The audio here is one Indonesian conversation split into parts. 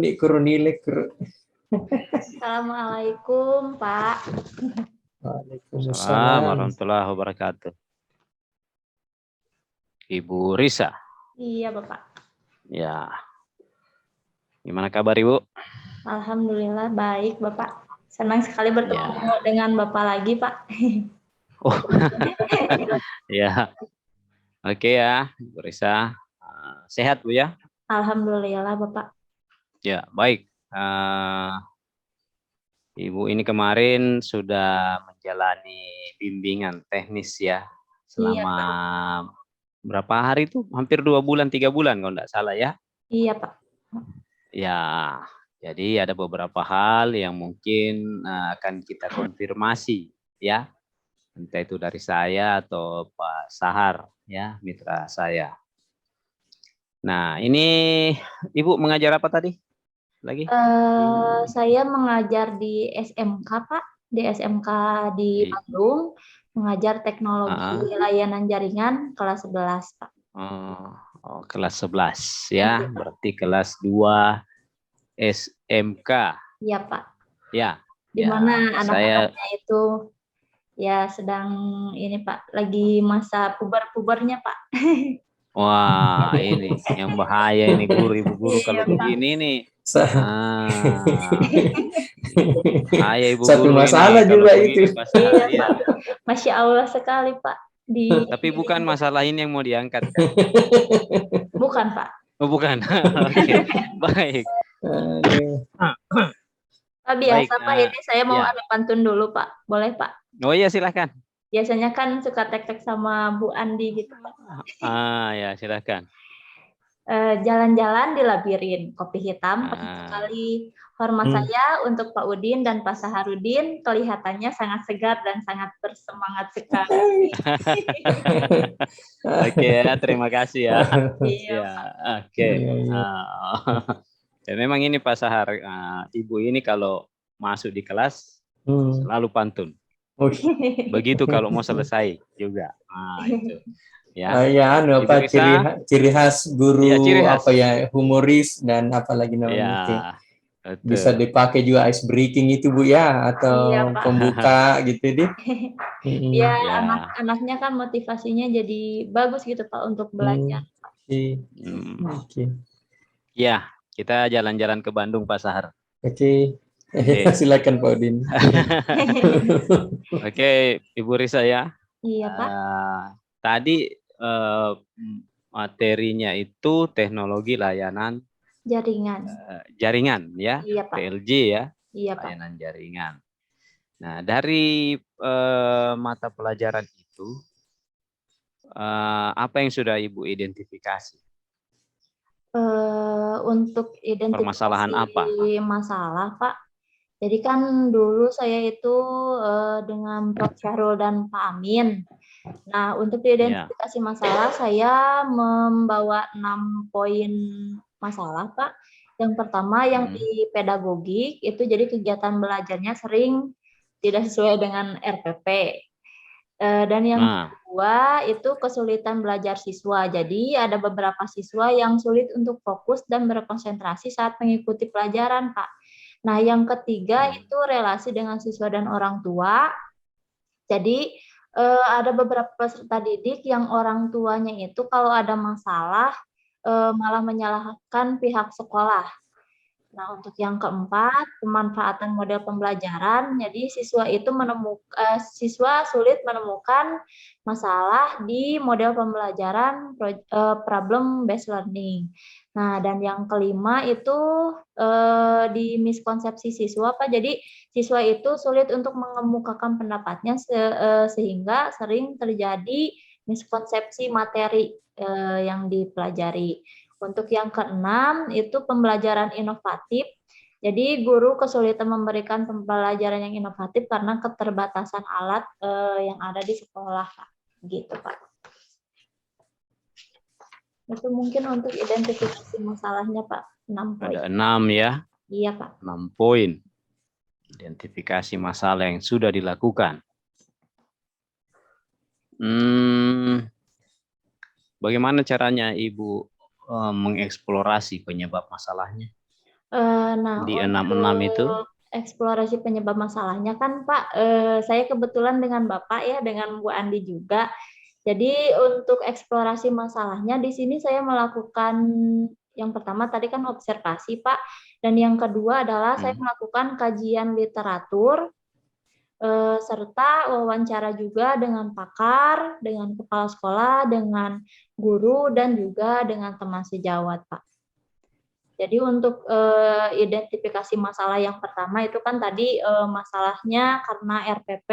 Kunik kurunile kur. Assalamualaikum, Pak. Assalamualaikum Waalaikumsalam. warahmatullahi wabarakatuh. Ibu Risa. Iya, Bapak. Ya. Gimana kabar Ibu? Alhamdulillah baik, Bapak. Senang sekali bertemu dengan Bapak lagi, Pak. Oh. Ya. Oke ya, Ibu Risa. Sehat Bu ya? Alhamdulillah, Bapak. Ya, baik. Ibu ini kemarin sudah menjalani bimbingan teknis ya selama berapa hari itu? Hampir 2 bulan, 3 bulan kalau tidak salah ya? Iya, Pak. Ya, jadi ada beberapa hal yang mungkin akan kita konfirmasi ya, entah itu dari saya atau Pak Sahar ya, mitra saya. Nah, ini Ibu mengajar apa tadi? Lagi? Saya mengajar di SMK, Pak. Di SMK di Bandung, mengajar teknologi layanan jaringan kelas 11, Pak. Oh, kelas 11 ya, berarti kelas 2 SMK. Iya, Pak. Ya. Di mana anak-anaknya itu ya sedang ini, Pak, lagi masa puber-pubernya, Pak. Wah, ini yang bahaya ini guru, ibu guru kalau begini nih. Bahaya ibu satu guru masalah ini, juga itu. Iya, Pak. Masya Allah sekali, Pak. Tapi bukan masalah ini yang mau diangkat kan? Bukan, Pak. Oh, bukan. Oke, baik. Pak, biasa Pak, ini saya mau ada pantun dulu, Pak. Boleh, Pak? Oh iya, silahkan. Biasanya kan suka tek-tek sama Bu Andi gitu, Pak. Ya, silahkan. Jalan-jalan di labirin, kopi hitam pekat sekali. Hormat saya untuk Pak Udin dan Pak Saharudin, kelihatannya sangat segar dan sangat bersemangat sekali. Oke, terima kasih ya. Iya, oke. Ya, memang ini Pak Sahar, Ibu ini kalau masuk di kelas selalu pantun. Begitu kalau mau selesai juga. Itu. Ya, apa ciri khas guru apa ya, humoris dan apalagi namanya itu. Bisa dipakai juga ice breaking itu Bu ya, atau pembuka gitu deh. Ya, anak-anaknya kan motivasinya jadi bagus gitu Pak untuk belajar. Ya, kita jalan-jalan ke Bandung Pak Sahar. Oke. Silakan Pak Udin. Oke, Ibu Risa ya. Iya Pak. Tadi materinya itu teknologi layanan jaringan ya, iya, Pak. PLJ ya, iya, layanan jaringan. Nah, dari mata pelajaran itu apa yang sudah Ibu identifikasi? Untuk identifikasi permasalahan apa? Masalah Pak. Jadi kan dulu saya itu dengan Prof. Syahrul dan Pak Amin. Nah, untuk identifikasi masalah, saya membawa 6 poin masalah, Pak. Yang pertama, yang di pedagogik, itu jadi kegiatan belajarnya sering tidak sesuai dengan RPP. Dan yang kedua, itu kesulitan belajar siswa. Jadi, ada beberapa siswa yang sulit untuk fokus dan berkonsentrasi saat mengikuti pelajaran, Pak. Nah, yang ketiga, itu relasi dengan siswa dan orang tua. Jadi, ada beberapa peserta didik yang orang tuanya itu kalau ada masalah malah menyalahkan pihak sekolah. Nah, untuk yang keempat, pemanfaatan model pembelajaran. Jadi siswa sulit menemukan masalah di model pembelajaran problem based learning. Nah, dan yang kelima itu di miskonsepsi siswa, Pak. Jadi siswa itu sulit untuk mengemukakan pendapatnya sehingga sering terjadi miskonsepsi materi yang dipelajari. Untuk yang keenam, itu pembelajaran inovatif. Jadi guru kesulitan memberikan pembelajaran yang inovatif karena keterbatasan alat yang ada di sekolah, Pak. Gitu, Pak. Itu mungkin untuk identifikasi masalahnya, Pak. 6 poin. Ada 6 ya? Iya, Pak. 6 poin. Identifikasi masalah yang sudah dilakukan. Bagaimana caranya Ibu mengeksplorasi penyebab masalahnya? Nah, di 66 itu? untuk eksplorasi penyebab masalahnya kan Pak, saya kebetulan dengan Bapak ya, dengan Bu Andi juga. Jadi untuk eksplorasi masalahnya di sini saya melakukan yang pertama tadi kan observasi Pak, dan yang kedua adalah saya melakukan kajian literatur, serta wawancara juga dengan pakar, dengan kepala sekolah, dengan guru, dan juga dengan teman sejawat Pak. Jadi untuk identifikasi masalah yang pertama itu kan tadi masalahnya karena RPP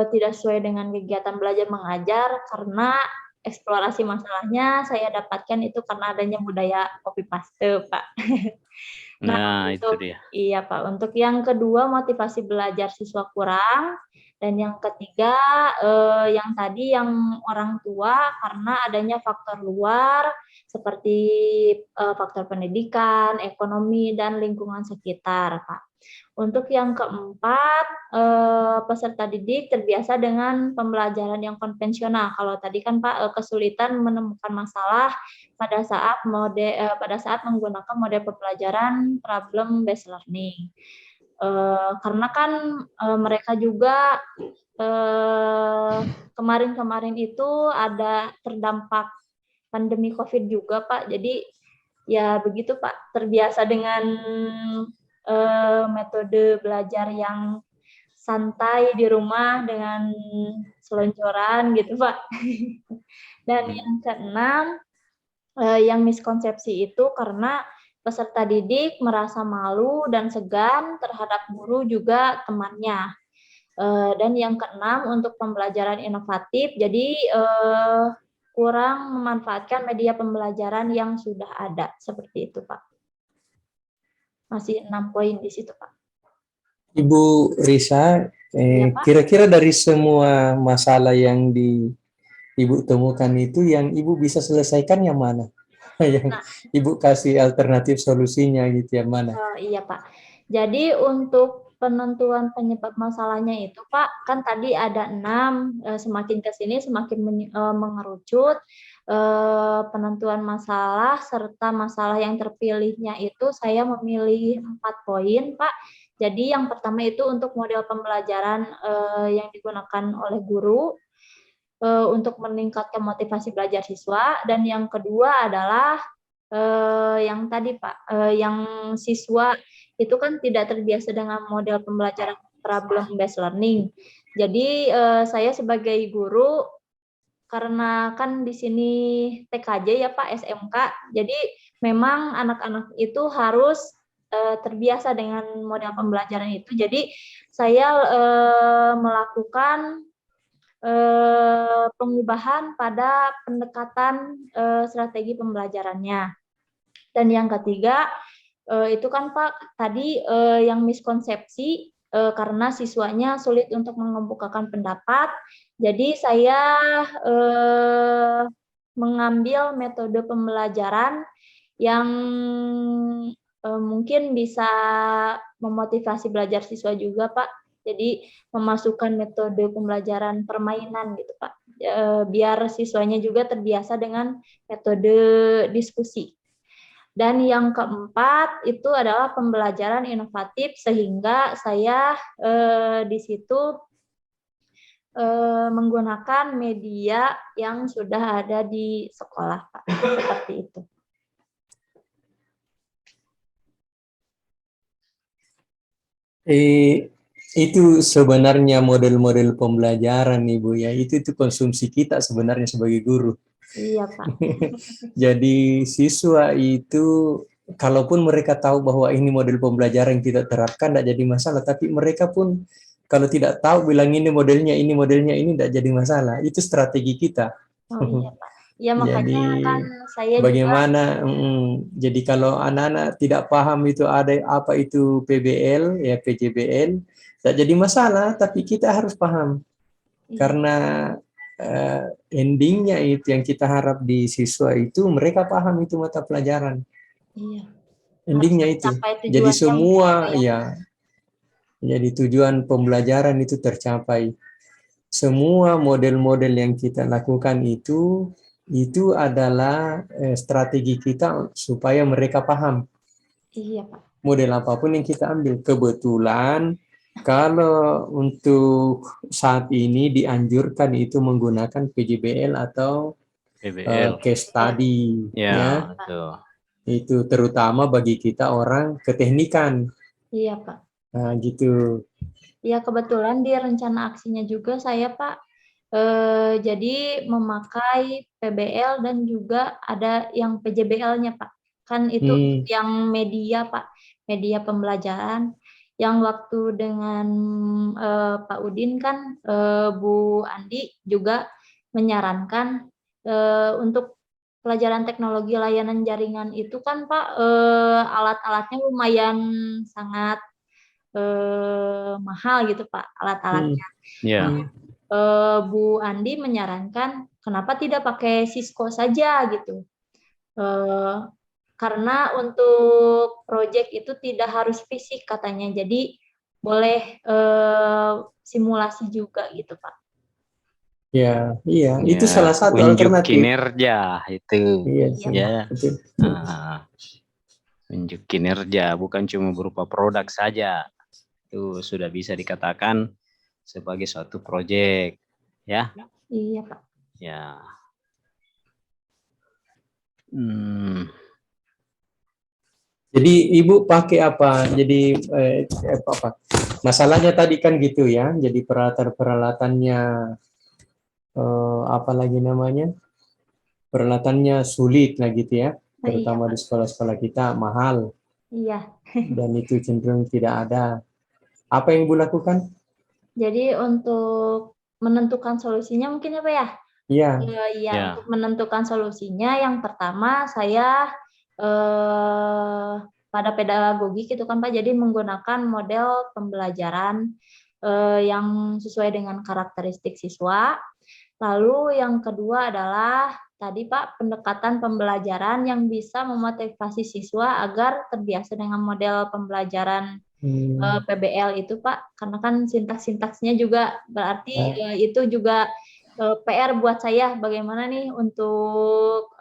tidak sesuai dengan kegiatan belajar mengajar, karena eksplorasi masalahnya saya dapatkan itu karena adanya budaya copy paste, Pak. Nah, itu dia. Iya Pak, untuk yang kedua motivasi belajar siswa kurang, dan yang ketiga yang tadi yang orang tua karena adanya faktor luar seperti faktor pendidikan, ekonomi, dan lingkungan sekitar Pak. Untuk yang keempat, peserta didik terbiasa dengan pembelajaran yang konvensional. Kalau tadi kan Pak kesulitan menemukan masalah pada saat menggunakan model pembelajaran problem based learning. Karena kan mereka juga kemarin-kemarin itu ada terdampak pandemi COVID juga Pak. Jadi ya begitu Pak, terbiasa dengan metode belajar yang santai di rumah dengan selonjoran gitu Pak. Dan yang keenam, yang miskonsepsi itu karena peserta didik merasa malu dan segan terhadap guru juga temannya. Dan yang keenam untuk pembelajaran inovatif, jadi kurang memanfaatkan media pembelajaran yang sudah ada, seperti itu Pak. Masih 6 poin di situ Pak. Ibu Risa, kira-kira dari semua masalah yang Ibu temukan itu yang Ibu bisa selesaikan yang mana? Yang Ibu kasih alternatif solusinya gitu yang mana? Iya Pak. Jadi untuk penentuan penyebab masalahnya itu Pak, kan tadi ada 6, semakin ke sini semakin mengerucut. Penentuan masalah serta masalah yang terpilihnya itu saya memilih 4 poin Pak. Jadi yang pertama itu untuk model pembelajaran yang digunakan oleh guru untuk meningkatkan motivasi belajar siswa, dan yang kedua adalah yang tadi Pak, yang siswa itu kan tidak terbiasa dengan model pembelajaran problem based learning. Jadi saya sebagai guru, karena kan di sini TKJ ya Pak, SMK, jadi memang anak-anak itu harus terbiasa dengan model pembelajaran itu. Jadi saya melakukan pengubahan pada pendekatan strategi pembelajarannya. Dan yang ketiga itu kan Pak tadi yang miskonsepsi karena siswanya sulit untuk mengemukakan pendapat. Jadi saya mengambil metode pembelajaran yang mungkin bisa memotivasi belajar siswa juga Pak. Jadi memasukkan metode pembelajaran permainan gitu Pak, biar siswanya juga terbiasa dengan metode diskusi. Dan yang keempat itu adalah pembelajaran inovatif, sehingga saya di situ menggunakan media yang sudah ada di sekolah Pak, seperti itu. Itu sebenarnya model-model pembelajaran Ibu ya, itu konsumsi kita sebenarnya sebagai guru. Iya Pak. Jadi siswa itu kalaupun mereka tahu bahwa ini model pembelajaran yang kita terapkan tidak jadi masalah, tapi mereka pun kalau tidak tahu bilang ini modelnya ini tidak jadi masalah. Itu strategi kita. Oh iya Pak. Ya makanya jadi, kan saya bagaimana juga, jadi kalau anak-anak tidak paham itu ada apa itu PBL ya, PJBL tidak jadi masalah, tapi kita harus paham. Iya. Karena endingnya itu yang kita harap di siswa itu mereka paham itu mata pelajaran. Iya. Endingnya itu. Jadi semua ya. Jadi tujuan pembelajaran itu tercapai. Semua model-model yang kita lakukan itu itu adalah strategi kita supaya mereka paham Iya, Pak. model apapun yang kita ambil. Kebetulan kalau untuk saat ini dianjurkan itu menggunakan PJBL atau PBL. case study, ya. Ya, tuh. Itu terutama bagi kita orang keteknikan. Iya, Pak. Nah, gitu. Ya, kebetulan di rencana aksinya juga saya, Pak, jadi memakai PBL dan juga ada yang PJBL-nya, Pak. Kan itu yang media, Pak, media pembelajaran. Yang waktu dengan Pak Udin kan, Bu Andi juga menyarankan untuk pelajaran teknologi layanan jaringan itu kan, Pak, alat-alatnya lumayan sangat mahal gitu, Pak, alat-alatnya. Ya. Bu Andi menyarankan kenapa tidak pakai Cisco saja gitu. Karena untuk proyek itu tidak harus fisik katanya, jadi boleh simulasi juga gitu, Pak. Ya, iya, itu Ya, salah satu unjuk alternatif. kinerja itu. Iya, Ya. betul. Unjuk kinerja bukan cuma berupa produk saja. Itu sudah bisa dikatakan sebagai suatu proyek, ya. Iya, Pak. Ya. Jadi Ibu pakai apa? Jadi apa? Masalahnya tadi kan gitu ya. Jadi peralatannya apa lagi namanya? Peralatannya sulit lah gitu ya. Terutama Iya, di sekolah-sekolah kita mahal iya. dan itu cenderung tidak ada. Apa yang Ibu lakukan? Jadi untuk menentukan solusinya mungkin apa ya? Iya. Iya, Ya. untuk menentukan solusinya yang pertama saya pada pedagogik itu kan Pak, jadi menggunakan model pembelajaran yang sesuai dengan karakteristik siswa. Lalu yang kedua adalah tadi Pak, pendekatan pembelajaran yang bisa memotivasi siswa agar terbiasa dengan model pembelajaran PBL itu Pak, karena kan sintaks-sintaksnya juga berarti itu juga PR buat saya bagaimana nih untuk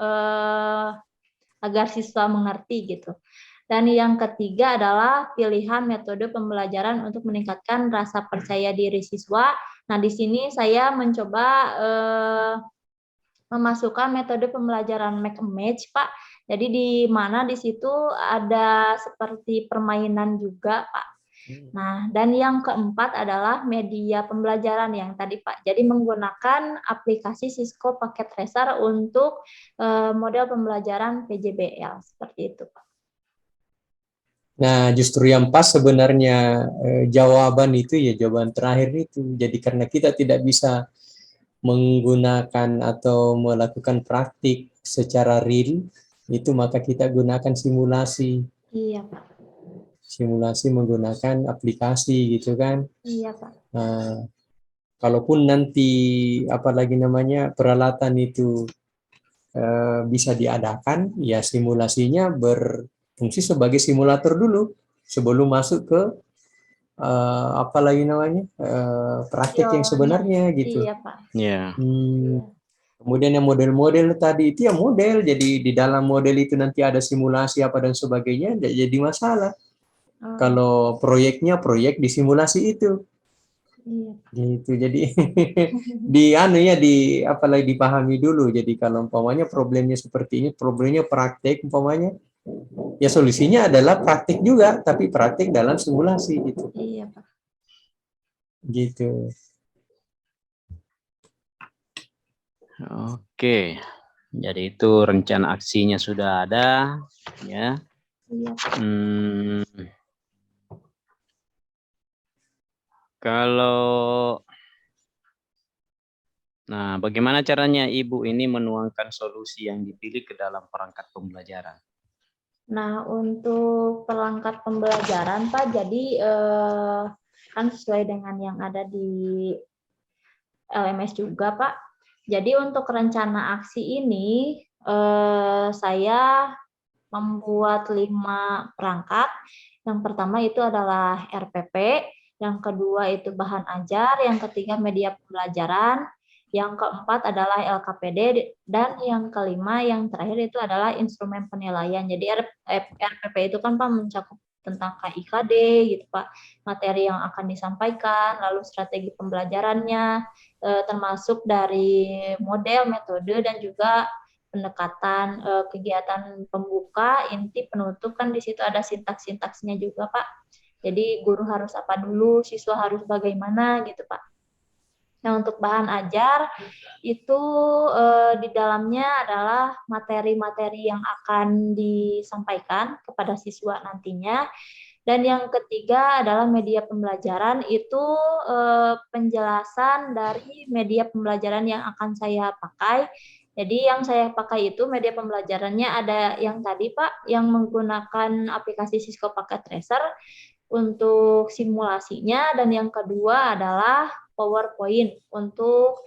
agar siswa mengerti gitu. Dan yang ketiga adalah pilihan metode pembelajaran untuk meningkatkan rasa percaya diri siswa. Nah, di sini saya mencoba memasukkan metode pembelajaran make a match, Pak. Jadi di mana di situ ada seperti permainan juga, Pak. Nah, dan yang keempat adalah media pembelajaran yang tadi Pak. Jadi menggunakan aplikasi Cisco Packet Tracer untuk model pembelajaran PJBL seperti itu Pak. Nah, justru yang pas sebenarnya jawaban itu ya jawaban terakhir itu. Jadi karena kita tidak bisa menggunakan atau melakukan praktik secara real, itu maka kita gunakan simulasi. Iya, Pak. Simulasi menggunakan aplikasi gitu kan. Iya, Pak. Nah, kalaupun nanti apalagi namanya peralatan itu bisa diadakan, ya simulasinya berfungsi sebagai simulator dulu sebelum masuk ke apalagi namanya praktik yang sebenarnya gitu. Iya, Pak. Ya. Kemudian yang model-model tadi itu ya model, jadi di dalam model itu nanti ada simulasi apa dan sebagainya, tidak jadi masalah. Kalau proyeknya proyek di simulasi itu. Iya. Gitu. Jadi apalagi dipahami dulu. Jadi kalau umpamanya problemnya seperti ini, problemnya praktek umpamanya, ya solusinya adalah praktik juga, tapi praktik dalam simulasi gitu. Iya, Pak. Gitu. Oke. Jadi itu rencana aksinya sudah ada, ya. Iya. Nah, bagaimana caranya Ibu ini menuangkan solusi yang dipilih ke dalam perangkat pembelajaran? Nah, untuk perangkat pembelajaran, Pak, jadi kan sesuai dengan yang ada di LMS juga, Pak. Jadi untuk rencana aksi ini, saya membuat 5 perangkat. Yang pertama itu adalah RPP, yang kedua itu bahan ajar, yang ketiga media pembelajaran, Yang keempat adalah LKPD, dan yang kelima yang terakhir itu adalah instrumen penilaian. Jadi RPP itu kan Pak mencakup tentang KIKD gitu Pak, materi yang akan disampaikan, lalu strategi pembelajarannya, termasuk dari model, metode, dan juga pendekatan, kegiatan pembuka, inti, penutup, kan di situ ada sintaks-sintaksnya juga Pak. Jadi guru harus apa dulu, siswa harus bagaimana gitu Pak. Nah, untuk bahan ajar itu di dalamnya adalah materi-materi yang akan disampaikan kepada siswa nantinya. Dan yang ketiga adalah media pembelajaran, itu penjelasan dari media pembelajaran yang akan saya pakai. Jadi yang saya pakai itu media pembelajarannya ada yang tadi Pak, yang menggunakan aplikasi Cisco Packet Tracer untuk simulasinya, dan yang kedua adalah PowerPoint untuk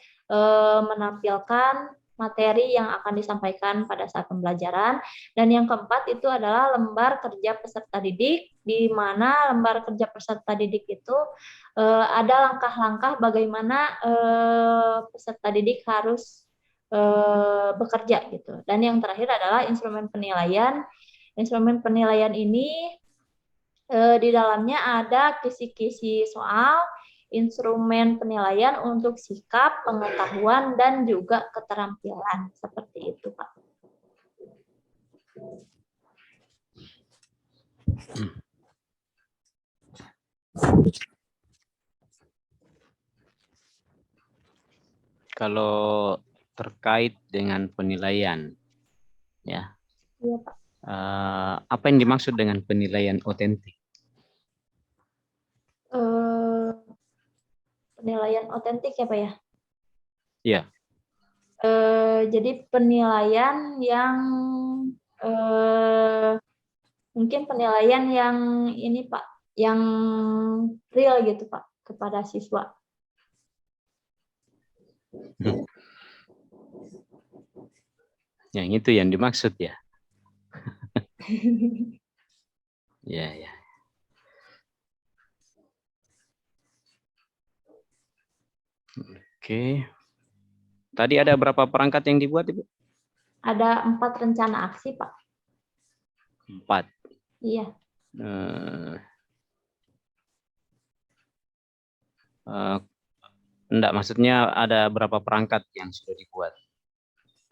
menampilkan materi yang akan disampaikan pada saat pembelajaran. Dan yang keempat itu adalah lembar kerja peserta didik, di mana lembar kerja peserta didik itu ada langkah-langkah bagaimana peserta didik harus bekerja gitu. Dan yang terakhir adalah instrumen penilaian. Instrumen penilaian ini di dalamnya ada kisi-kisi soal, instrumen penilaian untuk sikap, pengetahuan, dan juga keterampilan. Seperti itu, Pak. Kalau terkait dengan penilaian, ya, Iya, Pak. apa yang dimaksud dengan penilaian otentik? Penilaian otentik ya Pak ya? Iya. Jadi penilaian yang mungkin penilaian yang ini Pak, yang real gitu Pak kepada siswa. Yang itu yang dimaksud ya? Ya, ya. Oke. Tadi ada berapa perangkat yang dibuat, Ibu? Ada 4 rencana aksi, Pak. 4. Iya. Enggak, maksudnya ada berapa perangkat yang sudah dibuat?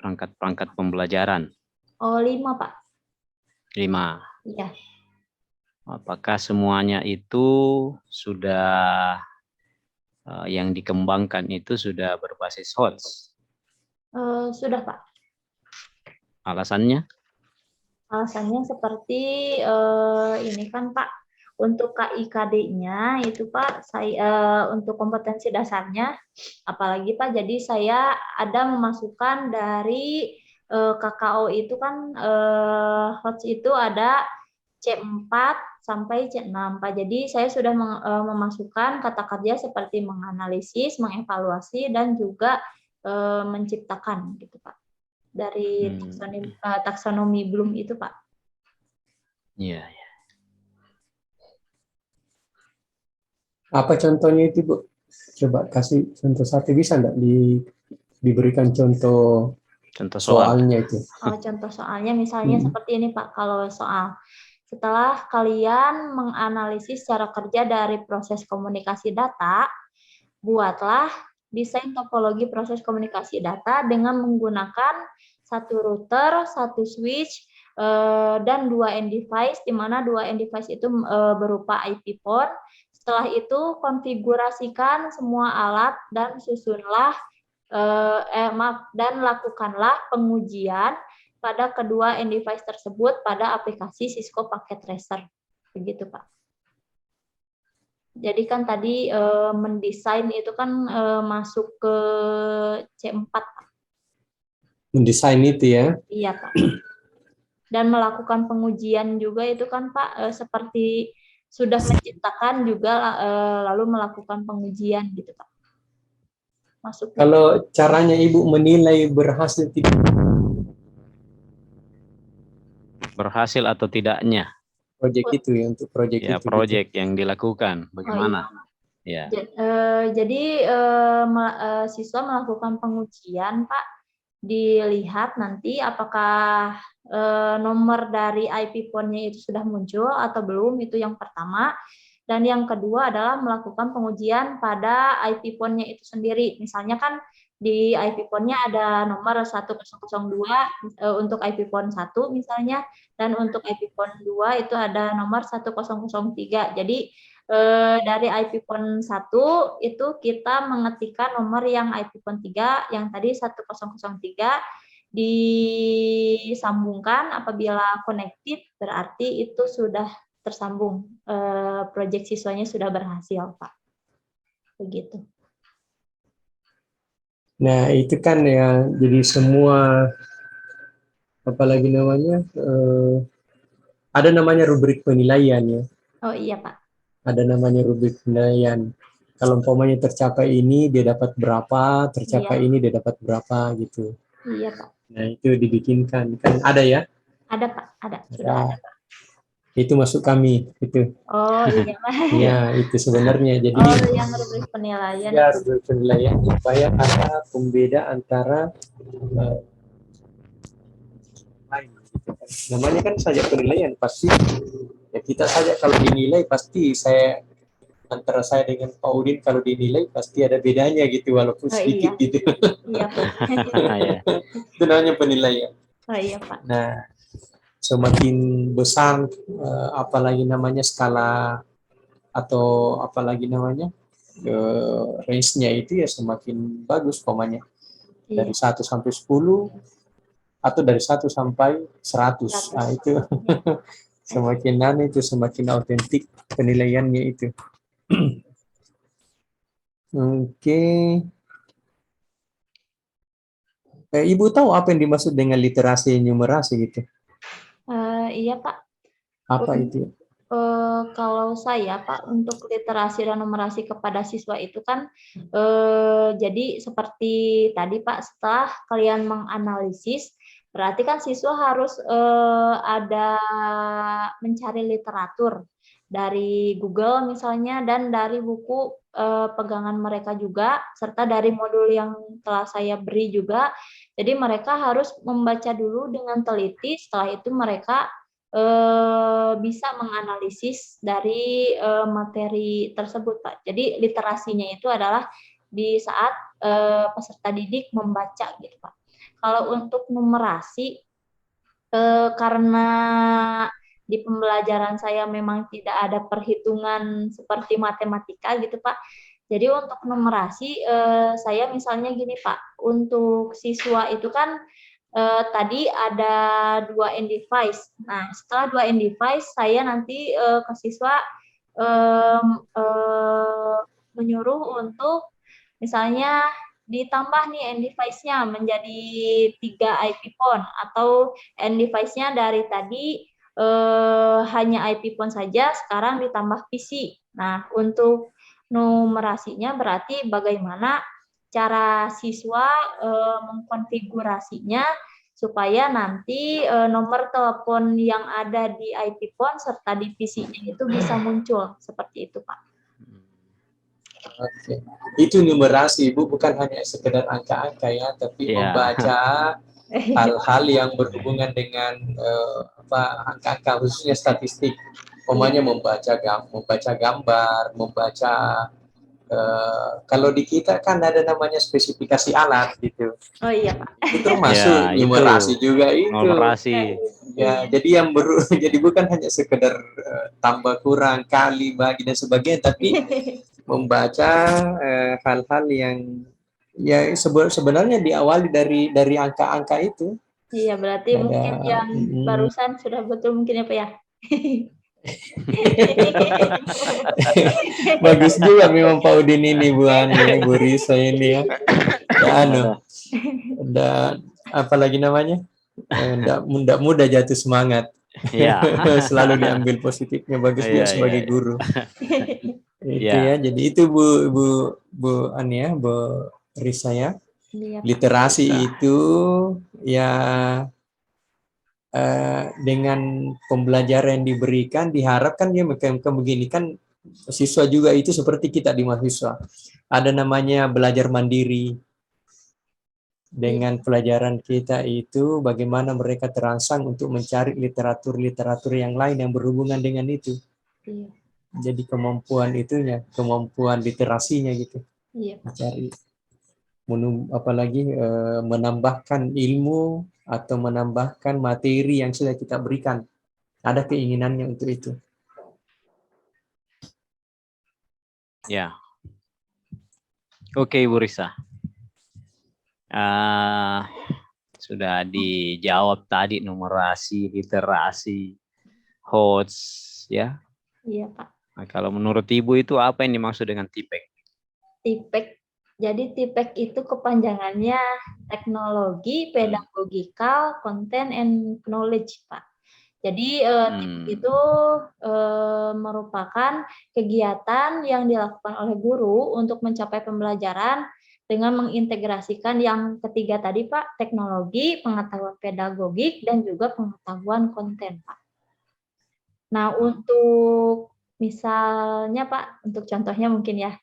Perangkat-perangkat pembelajaran. Oh, 5, Pak. 5. Iya. Apakah semuanya itu sudah yang dikembangkan itu sudah berbasis HOTS? Sudah, Pak. Alasannya? Alasannya seperti ini kan, Pak. Untuk KIKD-nya itu Pak, saya untuk kompetensi dasarnya, apalagi Pak, jadi saya ada memasukkan dari KKO itu kan HOTS itu ada C4 sampai C6 Pak. Jadi saya sudah memasukkan kata kerja seperti menganalisis, mengevaluasi, dan juga menciptakan gitu Pak. Dari taksonomi Bloom itu Pak. Iya, ya. Apa contohnya itu, Bu? Coba kasih contoh satu, bisa enggak diberikan contoh soalnya itu? Contoh soalnya misalnya seperti ini Pak, kalau soal. Setelah kalian menganalisis cara kerja dari proses komunikasi data, buatlah desain topologi proses komunikasi data dengan menggunakan satu router, satu switch, dan 2 end device, di mana 2 end device itu berupa IP port. Setelah itu konfigurasikan semua alat dan susunlah dan lakukanlah pengujian pada kedua end device tersebut pada aplikasi Cisco Packet Tracer. Begitu, Pak. Jadi kan tadi mendesain itu kan masuk ke C4, Pak. Mendesain itu ya? Iya, Pak. Dan melakukan pengujian juga itu kan, Pak, seperti sudah menciptakan juga lalu melakukan pengujian gitu Pak. Masuk. Kalau caranya Ibu menilai berhasil atau tidaknya proyek itu ya, untuk proyek ya, itu proyek gitu yang dilakukan bagaimana? Ya. Jadi siswa melakukan pengujian, Pak. Dilihat nanti apakah nomor dari IP phone-nya itu sudah muncul atau belum, itu yang pertama. Dan yang kedua adalah melakukan pengujian pada IP phone-nya itu sendiri. Misalnya kan di IP phone-nya ada nomor 1002 untuk IP phone 1 misalnya, dan untuk IP phone 2 itu ada nomor 1003. Jadi dari IP phone 1 itu kita mengetikkan nomor yang IP phone 3, yang tadi 1003 disambungkan. Apabila connected berarti itu sudah tersambung, proyek siswanya sudah berhasil, Pak. Begitu. Nah, itu kan ya, jadi semua, apalagi namanya, ada namanya rubrik penilaian ya. Oh iya, Pak. Ada namanya rubrik penilaian. Kalau umpamanya tercapai ini, dia dapat berapa, tercapai ini, dia dapat berapa, gitu. Iya, Pak. Nah, itu dibikinkan. Kan ada ya? Ada, Pak. Ada. Sudah ada, Pak. Itu masuk kami, itu. Oh iya, Pak. Ya, itu sebenarnya. Jadi, yang rubrik penilaian. ya, rubrik penilaian supaya ada pembeda antara lain. Namanya kan saja penilaian, pasti ya kita saja kalau dinilai pasti antara saya dengan Pak Udin kalau dinilai pasti ada bedanya gitu walaupun sedikit iya. gitu. Iya, Pak. Itu namanya penilaian. Oh iya, Pak. Nah, semakin besar apalagi namanya skala atau apalagi namanya range-nya itu ya semakin bagus komanya. Dari 1 sampai 10 atau dari 1 sampai 100. Nah, itu semakin autentik penilaiannya itu. Oke. Ibu tahu apa yang dimaksud dengan literasi numerasi gitu? Iya, Pak. Apa itu? Kalau saya, Pak, untuk literasi dan numerasi kepada siswa itu kan, jadi seperti tadi, Pak, setelah kalian menganalisis, berarti kan siswa harus ada mencari literatur dari Google misalnya dan dari buku pegangan mereka juga, serta dari modul yang telah saya beri juga. Jadi mereka harus membaca dulu dengan teliti, setelah itu mereka bisa menganalisis dari materi tersebut, Pak. Jadi literasinya itu adalah di saat peserta didik membaca gitu, Pak. Kalau untuk numerasi, karena di pembelajaran saya memang tidak ada perhitungan seperti matematika gitu, Pak. Jadi untuk numerasi, saya misalnya gini, Pak, untuk siswa itu kan tadi ada 2 end device. Nah, setelah 2 end device, saya nanti ke siswa menyuruh untuk misalnya ditambah nih end device-nya menjadi 3 IP phone atau end device-nya dari tadi hanya IP phone saja, sekarang ditambah PC. Nah, untuk numerasinya berarti bagaimana cara siswa mengkonfigurasinya supaya nanti nomor telepon yang ada di IP phone serta di PC-nya itu bisa muncul seperti itu, Pak. Oke. Itu numerasi, Bu, bukan hanya sekedar angka-angka ya, tapi membaca hal-hal yang berhubungan dengan angka-angka khususnya statistik. Umpamanya membaca gambar, membaca kalau di kita kan ada namanya spesifikasi alat gitu. Oh iya, Pak. Itu termasuk numerasi juga itu. Numerasi. Ya, jadi jadi bukan hanya sekedar tambah kurang kali bagi dan sebagainya, tapi membaca hal-hal yang ya sebenarnya diawali dari angka-angka itu. Iya, berarti mungkin yang barusan sudah betul mungkin ya, Pak ya. Bagus juga memang Pak Udin ini Bu Risa ini ya. Dan apalagi namanya? Nggak mudah jatuh semangat. Ya. Selalu diambil positifnya, bagus juga sebagai guru. Itu ya, jadi itu Bu Risa ya. Literasi itu ya dengan pembelajaran yang diberikan diharapkan dia begini kan Siswa juga itu seperti kita di mahasiswa. Ada namanya belajar mandiri. Dengan pelajaran kita itu bagaimana mereka terangsang untuk mencari literatur-literatur yang lain yang berhubungan dengan itu. Iya. Jadi kemampuan itunya, kemampuan literasinya gitu. Iya, Pak. Cari apalagi menambahkan ilmu atau menambahkan materi yang sudah kita berikan. Ada keinginannya untuk itu. Ya. Oke, Ibu Risa. Sudah dijawab tadi numerasi, literasi, HOTS, ya. Iya, Pak. Nah, kalau menurut Ibu itu apa yang dimaksud dengan TIPEK? TIPEK. Jadi TIPEK itu kepanjangannya Teknologi Pedagogical Content and Knowledge, Pak. Jadi TIPEK itu merupakan kegiatan yang dilakukan oleh guru untuk mencapai pembelajaran dengan mengintegrasikan yang ketiga tadi, Pak, teknologi, pengetahuan pedagogik, dan juga pengetahuan konten, Pak. Nah, untuk misalnya, Pak, untuk contohnya mungkin ya,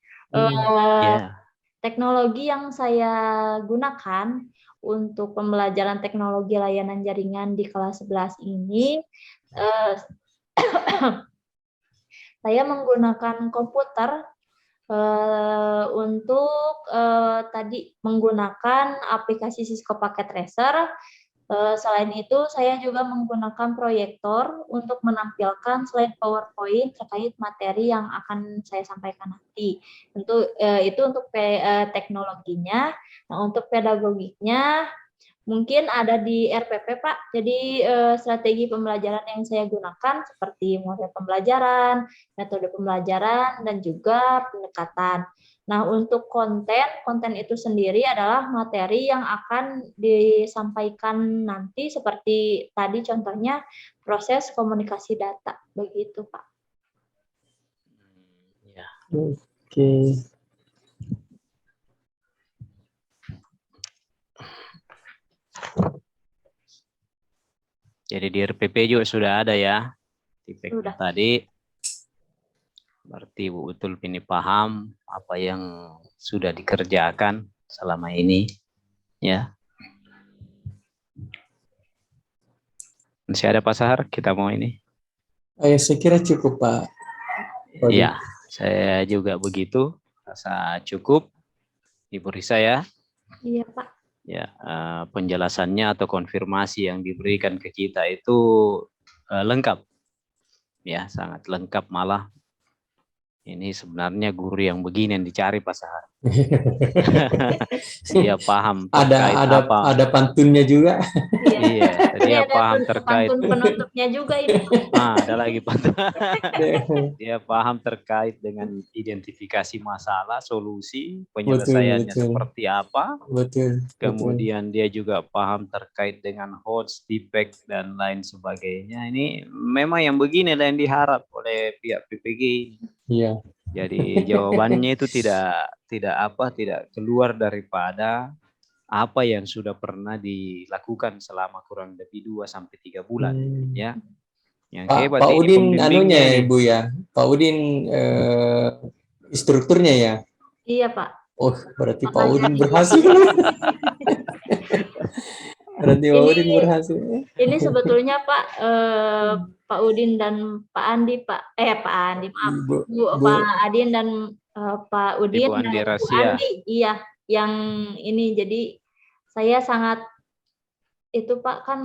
teknologi yang saya gunakan untuk pembelajaran teknologi layanan jaringan di kelas 11 ini, saya menggunakan komputer untuk tadi menggunakan aplikasi Cisco Packet Tracer. Selain itu, saya juga menggunakan proyektor untuk menampilkan slide PowerPoint terkait materi yang akan saya sampaikan nanti. Itu untuk teknologinya. Nah, untuk pedagogiknya, mungkin ada di RPP, Pak. Jadi strategi pembelajaran yang saya gunakan seperti model pembelajaran, metode pembelajaran, dan juga pendekatan. Nah, untuk konten itu sendiri adalah materi yang akan disampaikan nanti seperti tadi contohnya proses komunikasi data. Begitu, Pak. Ya. Oke. Jadi di RPP juga sudah ada ya TIPEK tadi. Berarti Ibu betul ini paham apa yang sudah dikerjakan selama ini, ya. Masih ada Pak Sahar? Kita mau ini? Saya kira cukup, Pak. Iya, saya juga begitu. Rasa cukup, Ibu Risa ya. Iya, Pak. Ya, penjelasannya atau konfirmasi yang diberikan ke kita itu lengkap, ya, sangat lengkap malah. Ini sebenarnya guru yang begini yang dicari Pak Sahar. Dia paham terkait ada pantunnya juga. Iya, dia paham terkait pantun penutupnya juga ini. Ada lagi pantun. Dia paham terkait dengan identifikasi masalah, solusi, penyelesaiannya seperti apa. Betul. Kemudian dia juga paham terkait dengan HOTS, TIPEK dan lain sebagainya. Ini memang yang begini yang diharap oleh pihak PPG. Iya. Jadi jawabannya itu tidak keluar daripada apa yang sudah pernah dilakukan selama kurang lebih 2-3 bulan, ya. Yang hebat Pak Udin anunya ini. Ibu ya. Pak Udin instrukturnya ya. Iya, Pak. Oh, berarti Pak Udin berhasil. Berarti Pak Udin berhasil. Ini sebetulnya Pak Pak Udin dan Pak Andi, Pak Andi, maaf, Pak Adin dan Pak Udin Ibu Andi dan Bu Andi, iya, yang ini. Jadi saya sangat itu Pak, kan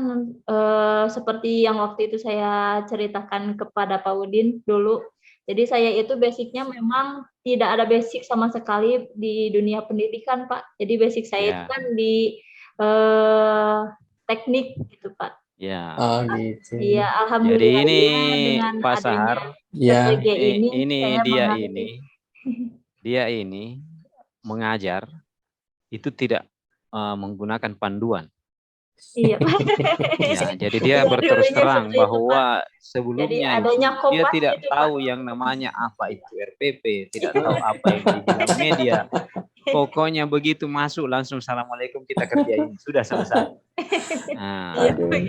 seperti yang waktu itu saya ceritakan kepada Pak Udin dulu. Jadi saya itu basicnya memang tidak ada basic sama sekali di dunia pendidikan, Pak. Jadi basic saya itu kan di teknik gitu, Pak. Ya. Gitu. Iya, alhamdulillah. Jadi ini Pak Sahar, dia ini mengajar itu tidak menggunakan panduan. Iya, Pak. Ya, jadi dia berterus terang bahwa sebelumnya dia tidak tahu yang namanya apa itu RPP, tidak tahu apa yang dibilang media. Pokoknya begitu masuk langsung assalamualaikum kita kerjain, sudah selesai. Nah,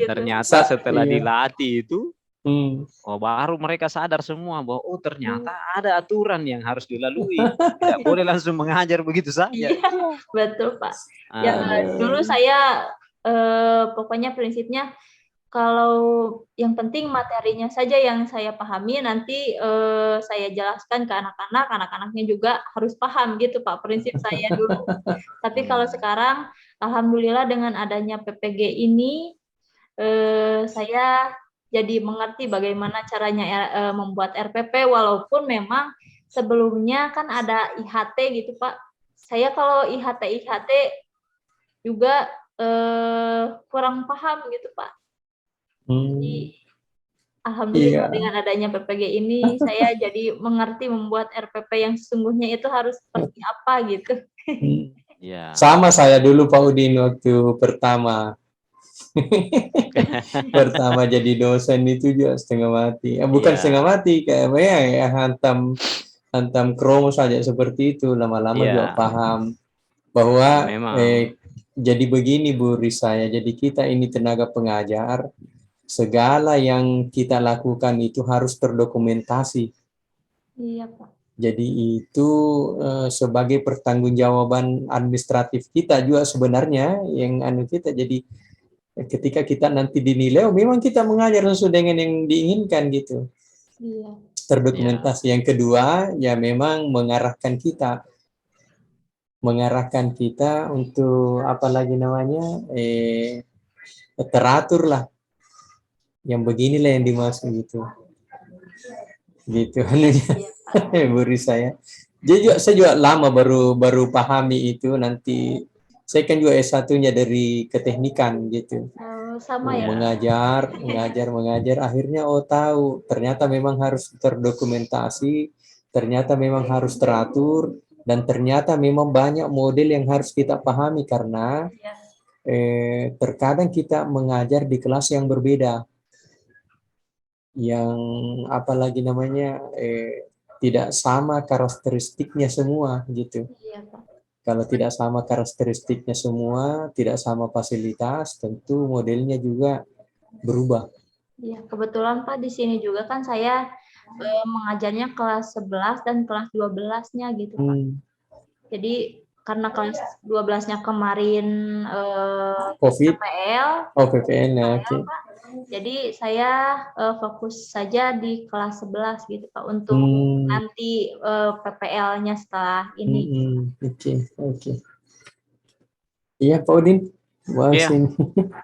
ternyata setelah dilatih itu Hmm. Oh, baru mereka sadar semua bahwa oh ternyata ada aturan yang harus dilalui. Tidak boleh langsung mengajar begitu saja. Iya, betul Pak. Ya, dulu saya pokoknya prinsipnya kalau yang penting materinya saja yang saya pahami, nanti saya jelaskan ke anak-anak, anak-anaknya juga harus paham gitu Pak, prinsip saya dulu. Tapi kalau sekarang, alhamdulillah dengan adanya PPG ini, saya jadi mengerti bagaimana caranya membuat RPP, walaupun memang sebelumnya kan ada IHT gitu Pak. Saya kalau IHT juga kurang paham gitu Pak. Jadi alhamdulillah dengan adanya PPG ini saya jadi mengerti membuat RPP yang sesungguhnya itu harus seperti apa gitu. Sama saya dulu Pak Udin waktu pertama jadi dosen itu juga setengah mati. Bukan setengah mati, kayak ya hantam kromo saja seperti itu. Lama-lama juga paham bahwa jadi begini Bu Risa ya. Jadi kita ini tenaga pengajar, segala yang kita lakukan itu harus terdokumentasi. Iya Pak. Jadi itu sebagai pertanggungjawaban administratif kita juga sebenarnya yang kita. Jadi ketika kita nanti dinilai, memang kita mengajar sesuai dengan yang diinginkan gitu. Iya. Terdokumentasi. Yang kedua, ya memang mengarahkan kita untuk apa lagi namanya, teratur lah. Yang beginilah yang dimaksud gitu. Gitu Bu Risa ya. Saya juga lama baru pahami itu. Nanti saya kan juga S1-nya dari keteknikan gitu. Sama ya. Mengajar, akhirnya tahu ternyata memang harus terdokumentasi, ternyata memang harus teratur, dan ternyata memang banyak model yang harus kita pahami karena terkadang kita mengajar di kelas yang berbeda, yang apalagi namanya tidak sama karakteristiknya semua gitu. Iya, Pak. Kalau tidak sama karakteristiknya semua, tidak sama fasilitas, tentu modelnya juga berubah. Iya, kebetulan Pak di sini juga kan saya mengajarnya kelas 11 dan kelas 12-nya gitu Pak. Jadi karena kelas 12-nya kemarin COVID. PPL. PPL ya, oke. Jadi saya fokus saja di kelas 11 gitu Pak untuk nanti PPL-nya setelah ini. Oke. Iya Pak Udin.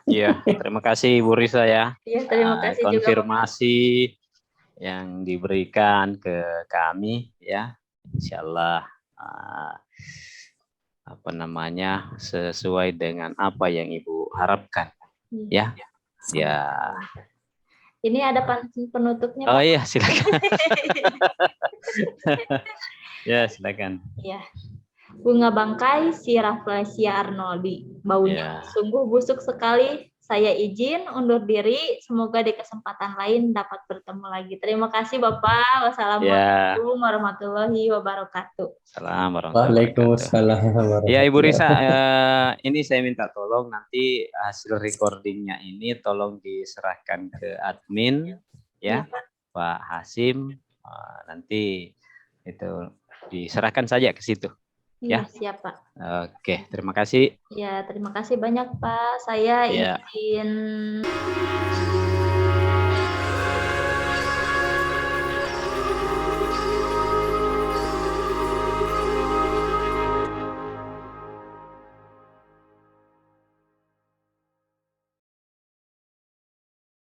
Iya, terima kasih Bu Risa ya. Iya, terima kasih konfirmasi juga, yang diberikan ke kami ya. Insyaallah sesuai dengan apa yang Ibu harapkan. Ya. Ya. Ini ada penutupnya. Oh iya, silakan. Ya, silakan. Ya. Bunga bangkai si Rafflesia Arnoldi. Baunya sungguh busuk sekali. Saya izin undur diri. Semoga di kesempatan lain dapat bertemu lagi. Terima kasih Bapak. Wassalamualaikum warahmatullahi wabarakatuh. Waalaikumsalam. Ya Ibu Risa, ini saya minta tolong nanti hasil recordingnya ini tolong diserahkan ke admin ya, Pak Hasim. Nanti itu diserahkan saja ke situ. Ya, siap Pak. Oke, terima kasih. Ya, terima kasih banyak Pak. Saya izin